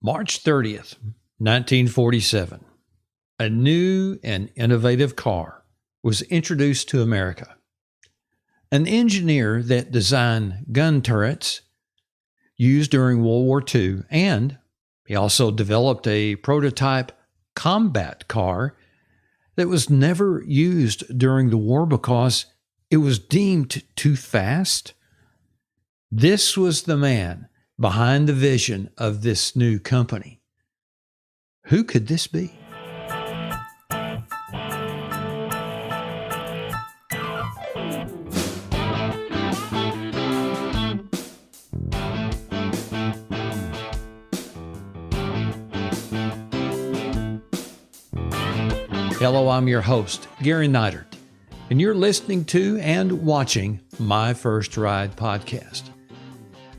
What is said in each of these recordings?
March 30th, 1947, a new and innovative car was introduced to America. An engineer that designed gun turrets used during World War II, and he also developed a prototype combat car that was never used during the war because it was deemed too fast. This was the man behind the vision of this new company. Who could this be? Hello, I'm your host, Gary Neidert, and you're listening to and watching My First Ride podcast.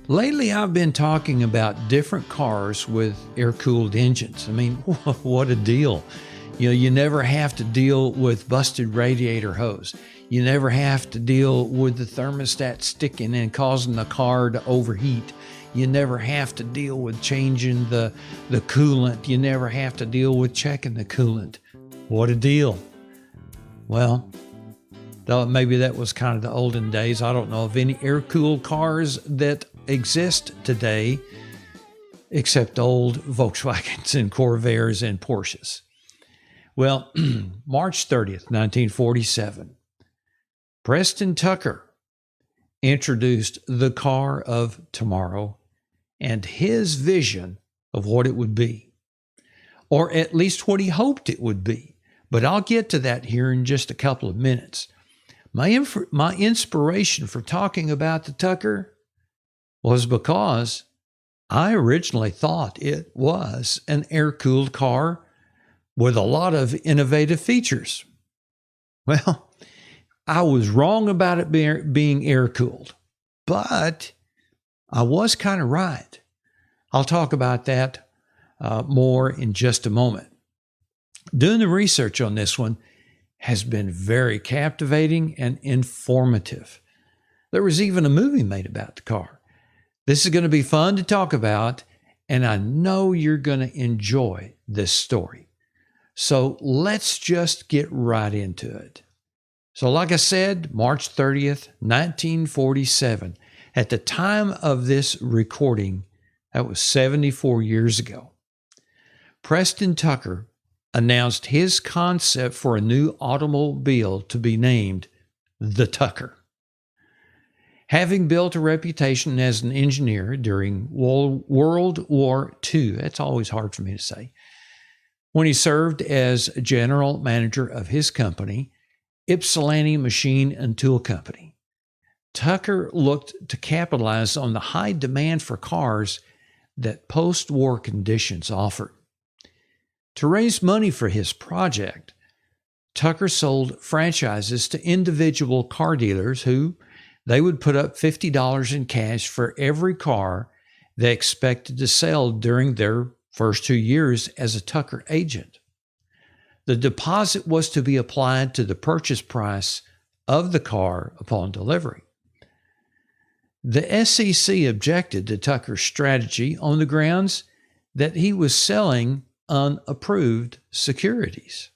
Lately, I've been talking about different cars with air-cooled engines. I mean, what a deal. You never have to deal with busted radiator hose. You never have to deal with the thermostat sticking and causing the car to overheat. You never have to deal with changing the coolant. You never have to deal with checking the coolant. What a deal. Well, maybe that was kind of the olden days. I don't know of any air-cooled cars that exist today except old Volkswagens and Corvairs and Porsches. Well, March 30th, 1947, Preston Tucker introduced the car of tomorrow and his vision of what it would be, or at least what he hoped it would be. But I'll get to that here in just a couple of minutes. My inspiration for talking about the Tucker was because I originally thought it was an air-cooled car with a lot of innovative features. Well, I was wrong about it being air-cooled, but I was kind of right. I'll talk about that more in just a moment. Doing the research on this one has been very captivating and informative. There was even a movie made about the car. This is going to be fun to talk about, and I know you're going to enjoy this story. So let's just get right into it. So like I said, March 30th, 1947. At the time of this recording, that was 74 years ago, Preston Tucker announced his concept for a new automobile to be named the Tucker. Having built a reputation as an engineer during World War II, that's always hard for me to say, when he served as general manager of his company, Ypsilanti Machine and Tool Company, Tucker looked to capitalize on the high demand for cars that post-war conditions offered. To raise money for his project, Tucker sold franchises to individual car dealers who they would put up $50 in cash for every car they expected to sell during their first 2 years as a Tucker agent. The deposit was to be applied to the purchase price of the car upon delivery. The SEC objected to Tucker's strategy on the grounds that he was selling unapproved securities.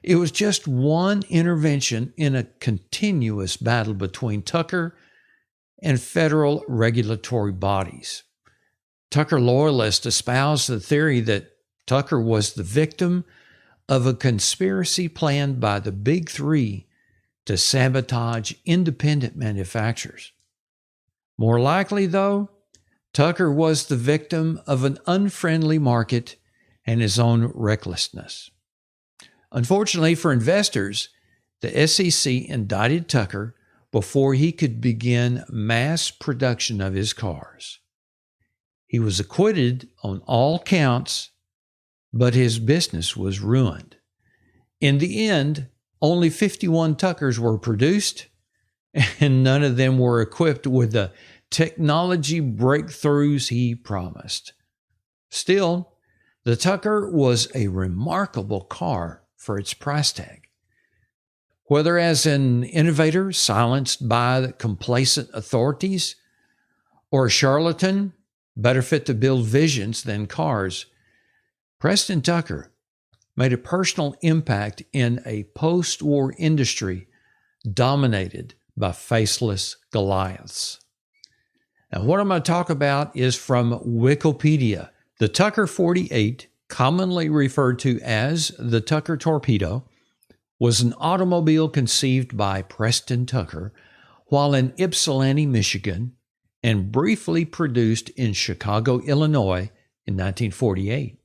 It was just one intervention in a continuous battle between Tucker and federal regulatory bodies. Tucker loyalists espoused the theory that Tucker was the victim of a conspiracy planned by the Big Three to sabotage independent manufacturers. More likely, though, Tucker was the victim of an unfriendly market and his own recklessness. Unfortunately for investors, the SEC indicted Tucker before he could begin mass production of his cars. He was acquitted on all counts, but his business was ruined. In the end, only 51 Tuckers were produced, and none of them were equipped with the technology breakthroughs he promised. Still, the Tucker was a remarkable car for its price tag. Whether as an innovator silenced by the complacent authorities or a charlatan better fit to build visions than cars, Preston Tucker made a personal impact in a post-war industry dominated by faceless Goliaths. Now, what I'm going to talk about is from Wikipedia. The Tucker 48, commonly referred to as the Tucker Torpedo, was an automobile conceived by Preston Tucker while in Ypsilanti, Michigan, and briefly produced in Chicago, Illinois in 1948.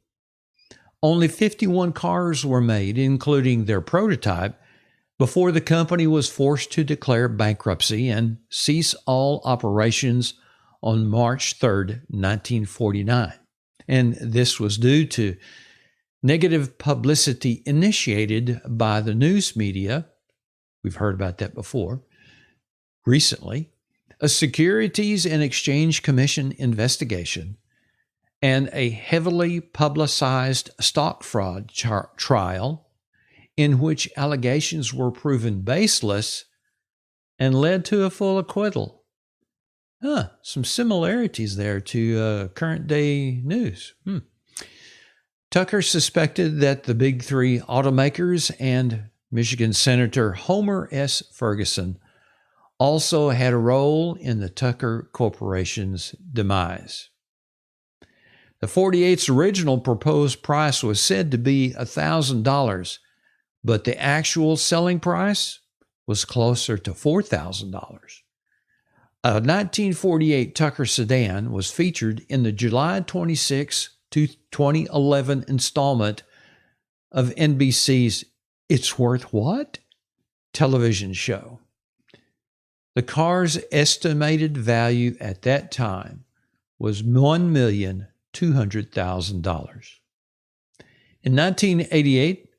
Only 51 cars were made, including their prototype, before the company was forced to declare bankruptcy and cease all operations on March 3, 1949. And this was due to negative publicity initiated by the news media. We've heard about that before. Recently, a Securities and Exchange Commission investigation and a heavily publicized stock fraud trial in which allegations were proven baseless and led to a full acquittal. Some similarities there to current day news. Tucker suspected that the big three automakers and Michigan Senator Homer S. Ferguson also had a role in the Tucker Corporation's demise. The 48's original proposed price was said to be $1,000, but the actual selling price was closer to $4,000. A 1948 Tucker sedan was featured in the July 26, 2011 installment of NBC's It's Worth What? Television show. The car's estimated value at that time was $1,200,000. In 1988,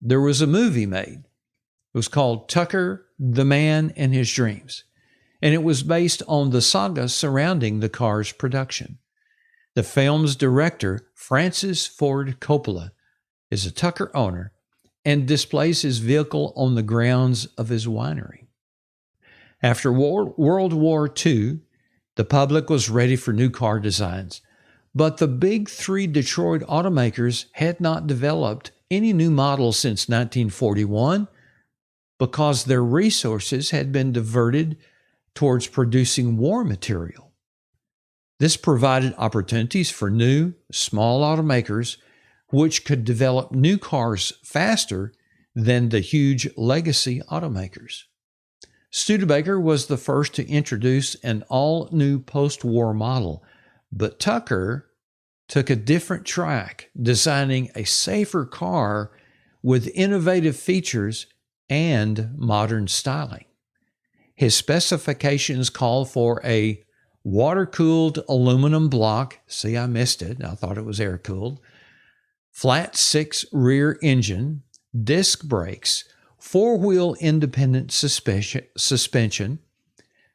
there was a movie made. It was called Tucker, the Man and His Dreams, and it was based on the saga surrounding the car's production. The film's director, Francis Ford Coppola, is a Tucker owner and displays his vehicle on the grounds of his winery. After World War II, the public was ready for new car designs, but the big three Detroit automakers had not developed any new models since 1941 because their resources had been diverted towards producing war material. This provided opportunities for new, small automakers which could develop new cars faster than the huge legacy automakers. Studebaker was the first to introduce an all-new post-war model, but Tucker took a different track, designing a safer car with innovative features and modern styling. His specifications call for a water-cooled aluminum block. See, I missed it. I thought it was air-cooled. Flat six rear engine, disc brakes, four-wheel independent suspension,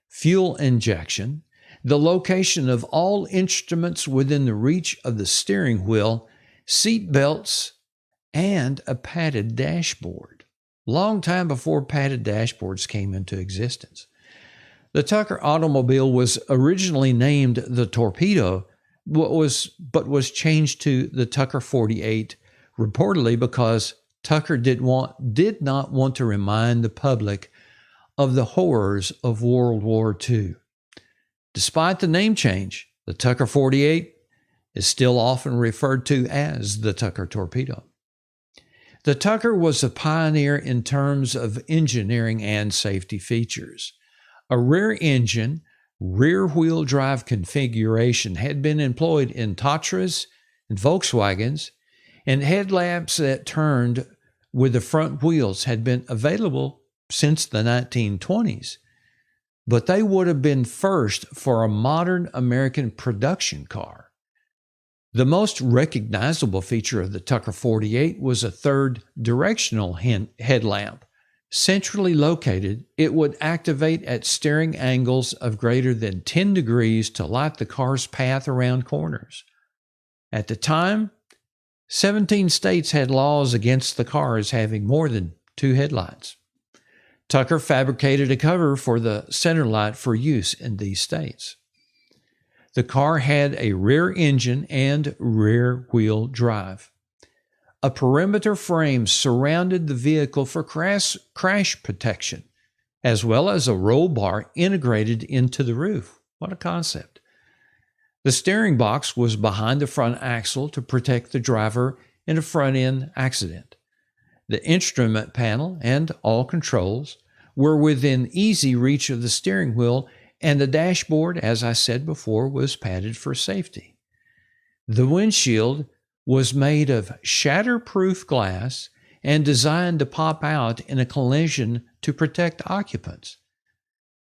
fuel injection, the location of all instruments within the reach of the steering wheel, seat belts, and a padded dashboard. Long time before padded dashboards came into existence. The Tucker automobile was originally named the Torpedo, but was changed to the Tucker 48, reportedly because Tucker did not want to remind the public of the horrors of World War II. Despite the name change, the Tucker 48 is still often referred to as the Tucker Torpedo. The Tucker was a pioneer in terms of engineering and safety features. A rear engine, rear-wheel drive configuration had been employed in Tatras and Volkswagens, and headlamps that turned with the front wheels had been available since the 1920s. But they would have been first for a modern American production car. The most recognizable feature of the Tucker 48 was a third directional headlamp. Centrally located, it would activate at steering angles of greater than 10 degrees to light the car's path around corners. At the time, 17 states had laws against the cars having more than two headlights. Tucker fabricated a cover for the center light for use in these states. The car had a rear engine and rear wheel drive. A perimeter frame surrounded the vehicle for crash protection, as well as a roll bar integrated into the roof. What a concept. The steering box was behind the front axle to protect the driver in a front-end accident. The instrument panel and all controls were within easy reach of the steering wheel, and the dashboard, as I said before, was padded for safety. The windshield was made of shatterproof glass and designed to pop out in a collision to protect occupants.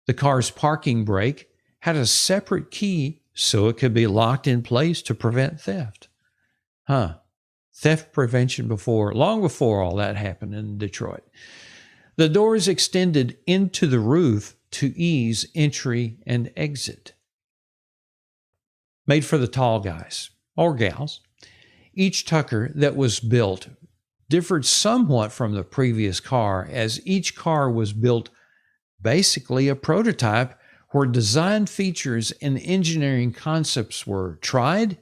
The car's parking brake had a separate key so it could be locked in place to prevent theft. Theft prevention long before all that happened in Detroit. The doors extended into the roof to ease entry and exit. Made for the tall guys or gals, each Tucker that was built differed somewhat from the previous car, as each car was built basically a prototype where design features and engineering concepts were tried,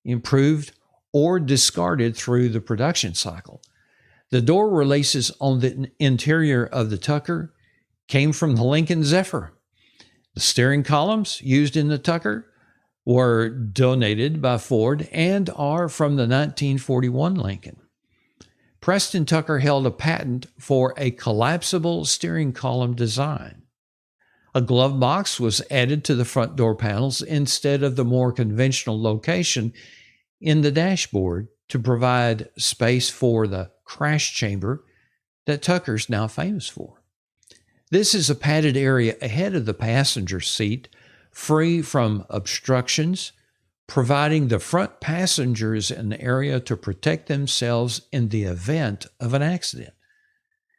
improved, or discarded through the production cycle. The door releases on the interior of the Tucker came from the Lincoln Zephyr. The steering columns used in the Tucker were donated by Ford and are from the 1941 Lincoln. Preston Tucker held a patent for a collapsible steering column design. A glove box was added to the front door panels instead of the more conventional location in the dashboard to provide space for the crash chamber that Tucker's now famous for. This is a padded area ahead of the passenger seat, free from obstructions, providing the front passengers an area to protect themselves in the event of an accident.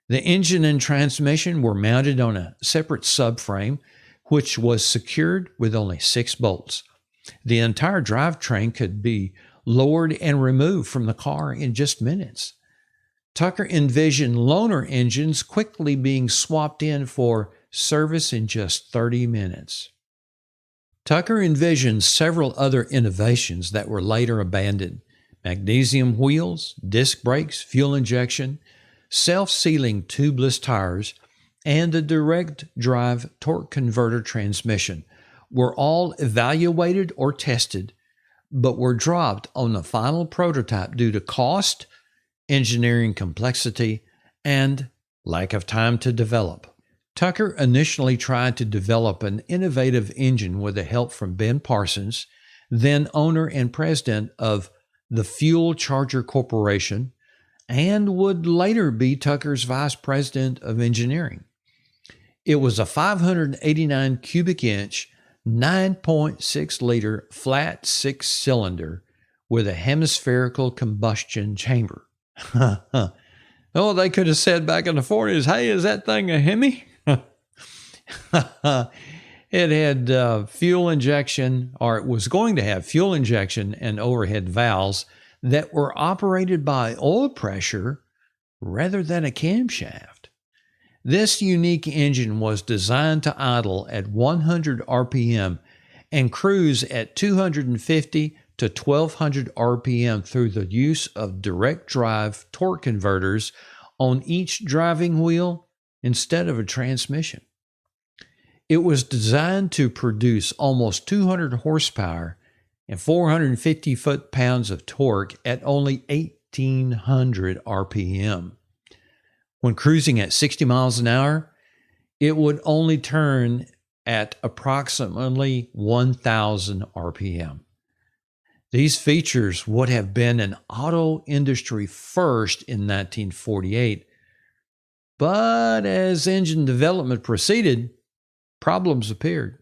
The engine and transmission were mounted on a separate subframe, which was secured with only 6 bolts. The entire drivetrain could be lowered and removed from the car in just minutes. Tucker envisioned loaner engines quickly being swapped in for service in just 30 minutes. Tucker envisioned several other innovations that were later abandoned: magnesium wheels, disc brakes, fuel injection, self-sealing tubeless tires, and a direct drive torque converter transmission were all evaluated or tested, but were dropped on the final prototype due to cost, engineering complexity, and lack of time to develop. Tucker initially tried to develop an innovative engine with the help from Ben Parsons, then owner and president of the Fuel Charger Corporation, and would later be Tucker's vice president of engineering. It was a 589 cubic inch, 9.6 liter flat 6-cylinder with a hemispherical combustion chamber. Oh, they could have said back in the 40s, hey, is that thing a Hemi? It had fuel injection, or it was going to have fuel injection and overhead valves that were operated by oil pressure rather than a camshaft. This unique engine was designed to idle at 100 RPM and cruise at 250 to 1200 RPM through the use of direct drive torque converters on each driving wheel instead of a transmission. It was designed to produce almost 200 horsepower and 450 foot-pounds of torque at only 1800 RPM. When cruising at 60 miles an hour, it would only turn at approximately 1000 RPM. These features would have been an auto industry first in 1948, but as engine development proceeded, problems appeared.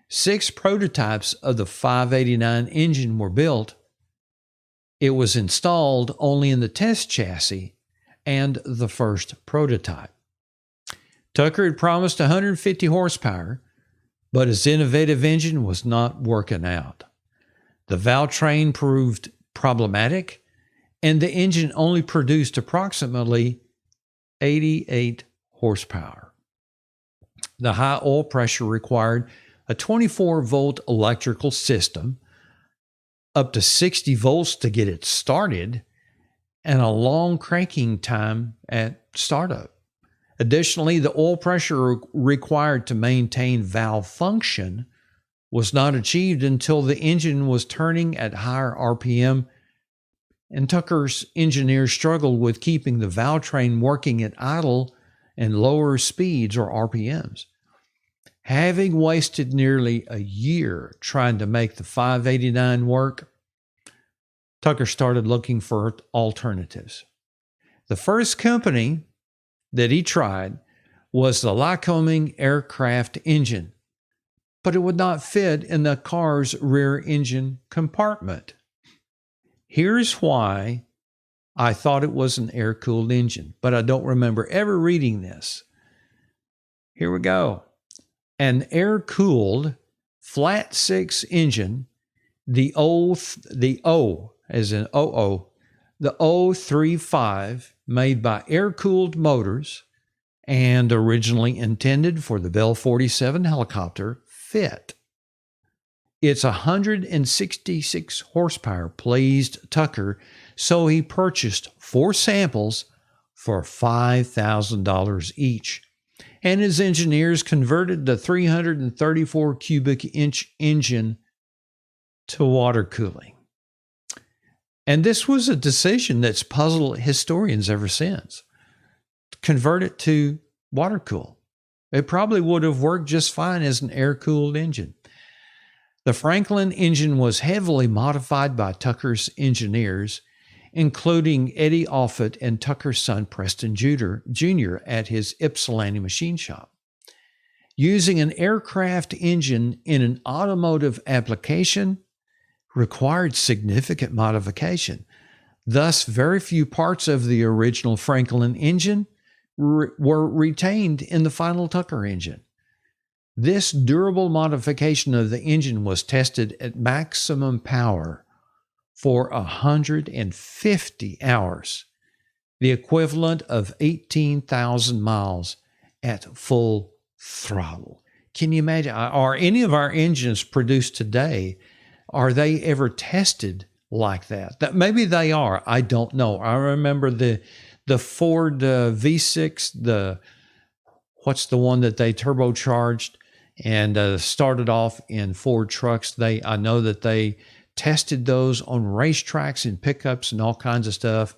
6 prototypes of the 589 engine were built. It was installed only in the test chassis and the first prototype. Tucker had promised 150 horsepower, but his innovative engine was not working out. The valve train proved problematic, and the engine only produced approximately 88 horsepower. The high oil pressure required a 24-volt electrical system, up to 60 volts to get it started, and a long cranking time at startup. Additionally, the oil pressure required to maintain valve function was not achieved until the engine was turning at higher RPM, and Tucker's engineers struggled with keeping the valve train working at idle and lower speeds or RPMs. Having wasted nearly a year trying to make the 589 work, Tucker started looking for alternatives. The first company that he tried was the Lycoming aircraft engine, but it would not fit in the car's rear engine compartment. Here's why I thought it was an air-cooled engine, but I don't remember ever reading this. Here we go. An air-cooled flat six engine, the O as in OO, the 035, made by air-cooled motors and originally intended for the Bell 47 helicopter, fit. Its 166 horsepower pleased Tucker, so he purchased 4 samples for $5,000 each, and his engineers converted the 334 cubic inch engine to water cooling. And this was a decision that's puzzled historians ever since. Convert it to water cool. It probably would have worked just fine as an air-cooled engine. The Franklin engine was heavily modified by Tucker's engineers, including Eddie Offutt and Tucker's son Preston Jr. at his Ypsilanti machine shop. Using an aircraft engine in an automotive application required significant modification. Thus, very few parts of the original Franklin engine were retained in the final Tucker engine. This durable modification of the engine was tested at maximum power for 150 hours, the equivalent of 18,000 miles at full throttle. Can you imagine? Are any of our engines produced today, are they ever tested like that? Maybe they are. I don't know. I remember the Ford V6, what's the one that they turbocharged and started off in Ford trucks. I know that they tested those on racetracks and pickups and all kinds of stuff.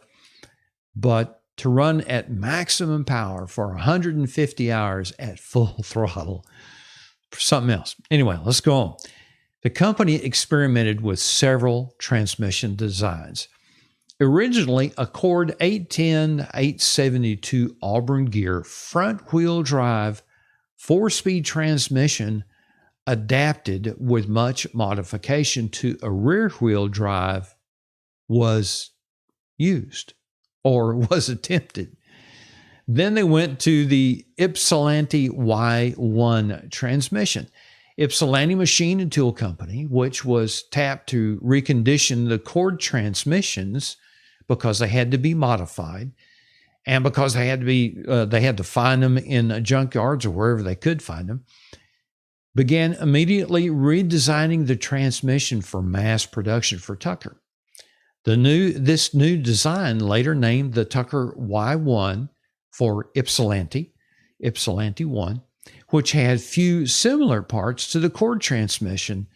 But to run at maximum power for 150 hours at full throttle, something else. Anyway, let's go on. The company experimented with several transmission designs. Originally, a Cord 810-872 Auburn gear front-wheel drive 4-speed transmission adapted with much modification to a rear-wheel drive was used or was attempted. Then they went to the Ypsilanti Y1 transmission. Ypsilanti Machine and Tool Company, which was tapped to recondition the Cord transmissions because they had to be modified and because they had to find them in junkyards or wherever they could find them, began immediately redesigning the transmission for mass production for Tucker. This new design, later named the Tucker Y1 for Ypsilanti 1, which had few similar parts to the Cord transmission,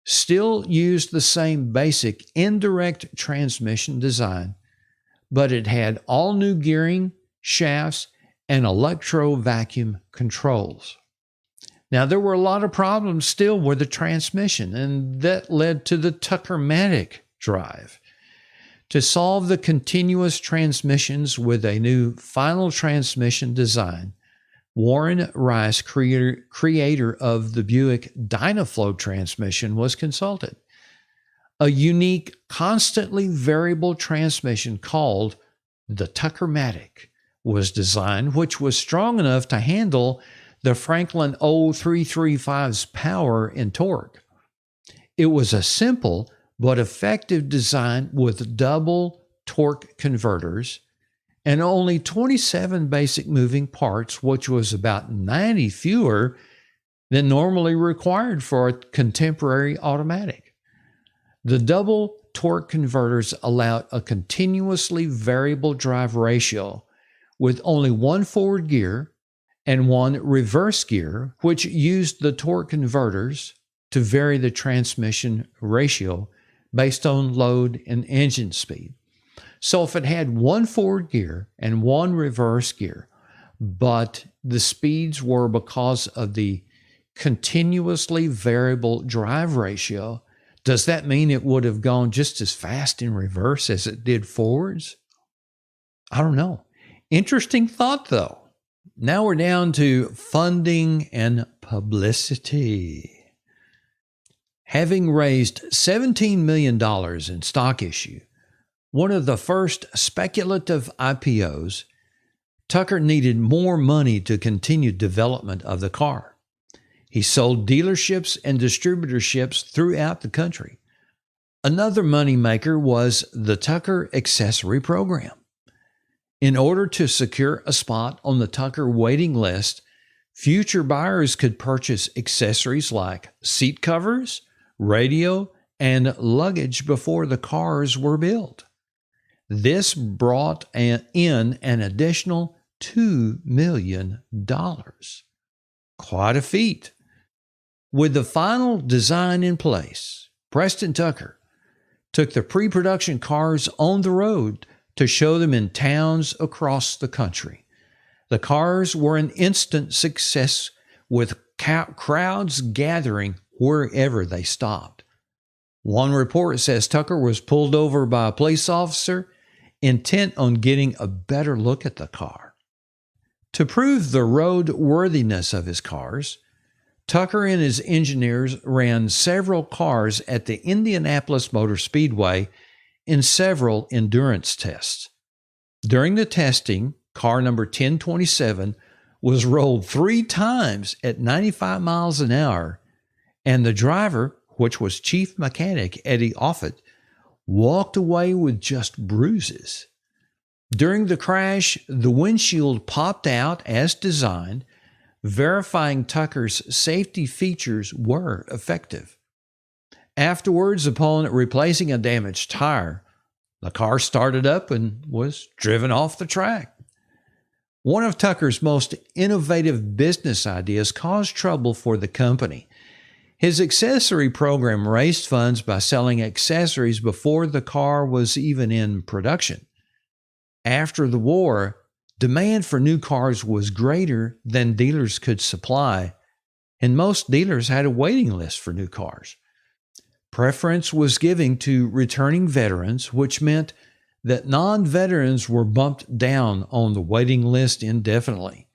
still used the same basic indirect transmission design, but it had all new gearing, shafts, and electro-vacuum controls. Now, there were a lot of problems still with the transmission, and that led to the Tucker-matic drive. To solve the continuous transmissions with a new final transmission design, Warren Rice, creator of the Buick Dynaflow transmission, was consulted. A unique, constantly variable transmission called the Tucker-matic was designed, which was strong enough to handle the Franklin 0335's power and torque. It was a simple but effective design with double torque converters and only 27 basic moving parts, which was about 90 fewer than normally required for a contemporary automatic. The double torque converters allowed a continuously variable drive ratio with only one forward gear and one reverse gear, which used the torque converters to vary the transmission ratio based on load and engine speed. So if it had one forward gear and one reverse gear, but the speeds were because of the continuously variable drive ratio, does that mean it would have gone just as fast in reverse as it did forwards? I don't know. Interesting thought, though. Now we're down to funding and publicity. Having raised $17 million in stock issue, one of the first speculative IPOs, Tucker needed more money to continue development of the car. He sold dealerships and distributorships throughout the country. Another moneymaker was the Tucker accessory program. In order to secure a spot on the Tucker waiting list, future buyers could purchase accessories like seat covers, radio, and luggage before the cars were built. This brought in an additional $2 million. Quite a feat. With the final design in place, Preston Tucker took the pre-production cars on the road to show them in towns across the country. The cars were an instant success, with crowds gathering wherever they stopped. One report says Tucker was pulled over by a police officer intent on getting a better look at the car. To prove the roadworthiness of his cars, Tucker and his engineers ran several cars at the Indianapolis Motor Speedway in several endurance tests. During the testing, car number 1027 was rolled 3 times at 95 miles an hour, and the driver, which was Chief Mechanic Eddie Offutt, walked away with just bruises. During the crash, the windshield popped out as designed, verifying Tucker's safety features were effective. Afterwards, upon replacing a damaged tire, the car started up and was driven off the track. One of Tucker's most innovative business ideas caused trouble for the company. His accessory program raised funds by selling accessories before the car was even in production. After the war, demand for new cars was greater than dealers could supply, and most dealers had a waiting list for new cars. Preference was given to returning veterans, which meant that non-veterans were bumped down on the waiting list indefinitely.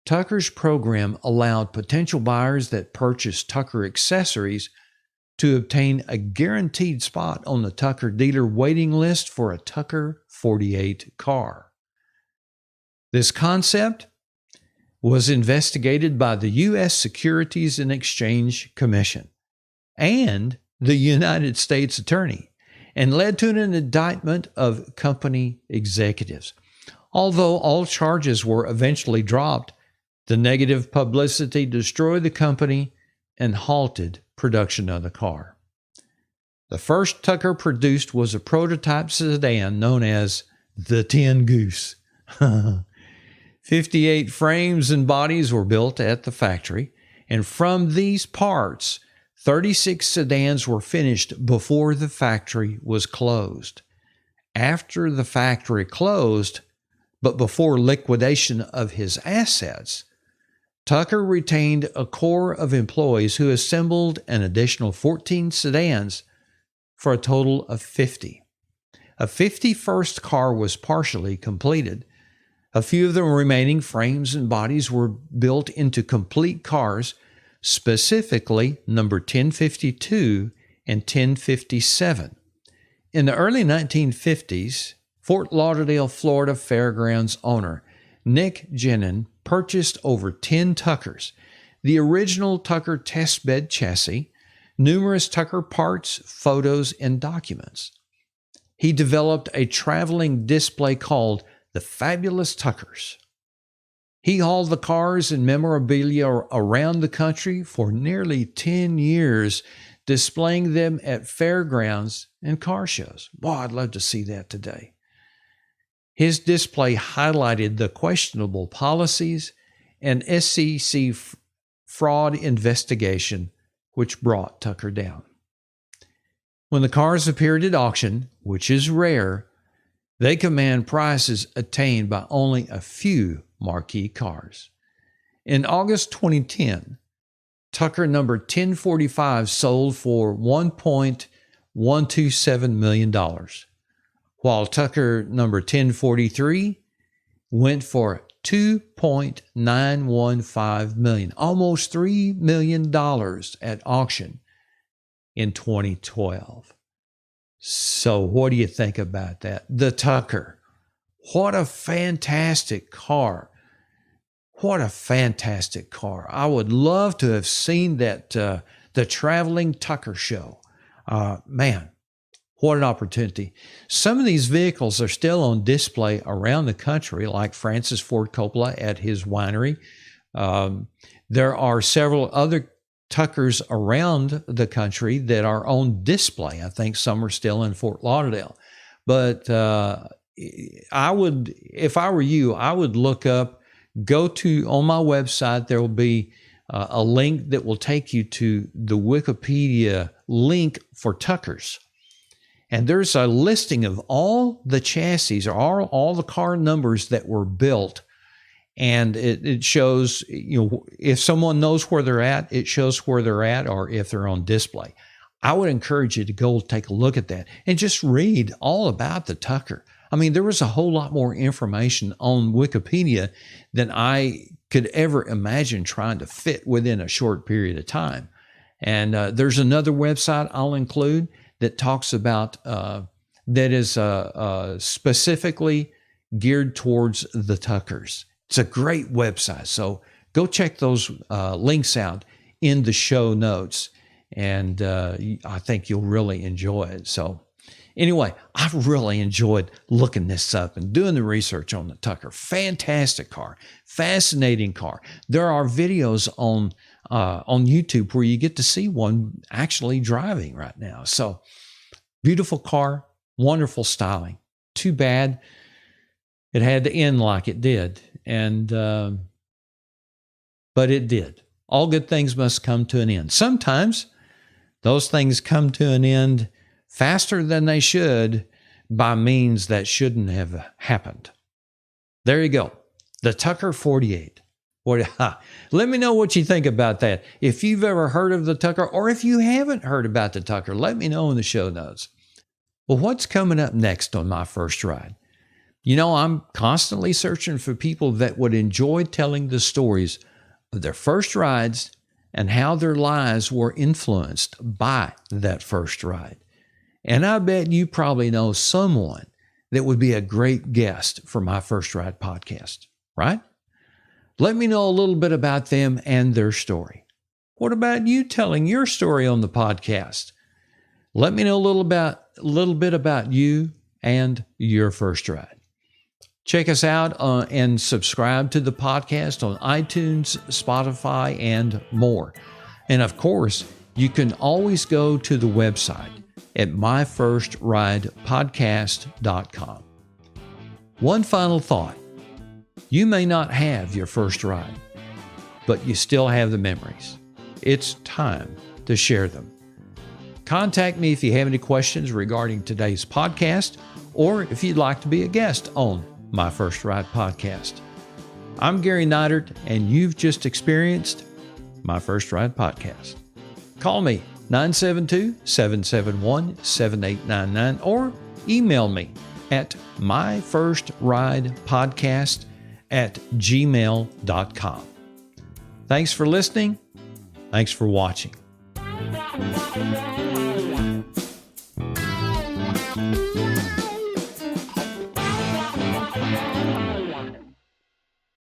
Tucker's program allowed potential buyers that purchased Tucker accessories to obtain a guaranteed spot on the Tucker dealer waiting list for a Tucker 48 car. This concept was investigated by the U.S. Securities and Exchange Commission and the United States Attorney, and led to an indictment of company executives. Although all charges were eventually dropped, the negative publicity destroyed the company and halted production of the car. The first Tucker produced was a prototype sedan known as the Tin Goose. 58 frames and bodies were built at the factory, and from these parts, 36 sedans were finished before the factory was closed. After the factory closed, but before liquidation of his assets, Tucker retained a core of employees who assembled an additional 14 sedans for a total of 50. A 51st car was partially completed. A few of the remaining frames and bodies were built into complete cars, specifically number 1052 and 1057. In the early 1950s, Fort Lauderdale, Florida Fairgrounds owner Nick Jenin purchased over 10 Tuckers, the original Tucker testbed chassis, numerous Tucker parts, photos, and documents. He developed a traveling display called the Fabulous Tuckers. He hauled the cars and memorabilia around the country for nearly 10 years, displaying them at fairgrounds and car shows. Boy, I'd love to see that today. His display highlighted the questionable policies and SEC fraud investigation which brought Tucker down. When the cars appeared at auction, which is rare, they command prices attained by only a few marquee cars. In August 2010, Tucker number 1045 sold for $1.127 million, while Tucker number 1043 went for $2.915 million, almost $3 million at auction in 2012. So what do you think about that? The Tucker. What a fantastic car. What a fantastic car. I would love to have seen that, the Traveling Tucker show. Man, what an opportunity. Some of these vehicles are still on display around the country, like Francis Ford Coppola at his winery. There are several other Tuckers around the country that are on display. I think some are still in Fort Lauderdale. But I would, if I were you, I would look up, go to, on my website, there will be a link that will take you to the Wikipedia link for Tuckers. And there's a listing of all the chassis or all the car numbers that were built. And it shows, if someone knows where they're at, it shows where they're at or if they're on display. I would encourage you to go take a look at that and just read all about the Tucker. I mean, there was a whole lot more information on Wikipedia than I could ever imagine trying to fit within a short period of time. And there's another website I'll include that talks about, that is specifically geared towards the Tuckers. It's a great website. So go check those links out in the show notes. And I think you'll really enjoy it. So anyway, I've really enjoyed looking this up and doing the research on the Tucker. Fantastic car. Fascinating car. There are videos on YouTube where you get to see one actually driving right now. So beautiful car, wonderful styling. Too bad it had to end like it did. And but it did. All good things must come to an end. Sometimes those things come to an end faster than they should by means that shouldn't have happened. There you go. The Tucker 48. Let me know what you think about that. If you've ever heard of the Tucker, or if you haven't heard about the Tucker, let me know in the show notes. Well, what's coming up next on My First Ride? I'm constantly searching for people that would enjoy telling the stories of their first rides and how their lives were influenced by that first ride. And I bet you probably know someone that would be a great guest for My First Ride podcast, right? Let me know a little bit about them and their story. What about you telling your story on the podcast? Let me know a little bit about you and your first ride. Check us out and subscribe to the podcast on iTunes, Spotify, and more. And of course, you can always go to the website at myfirstridepodcast.com. One final thought. You may not have your first ride, but you still have the memories. It's time to share them. Contact me if you have any questions regarding today's podcast, or if you'd like to be a guest on My First Ride podcast. I'm Gary Neidert, and you've just experienced My First Ride podcast. Call me 972-771-7899 or email me at myfirstridepodcast@gmail.com. Thanks for listening. Thanks for watching.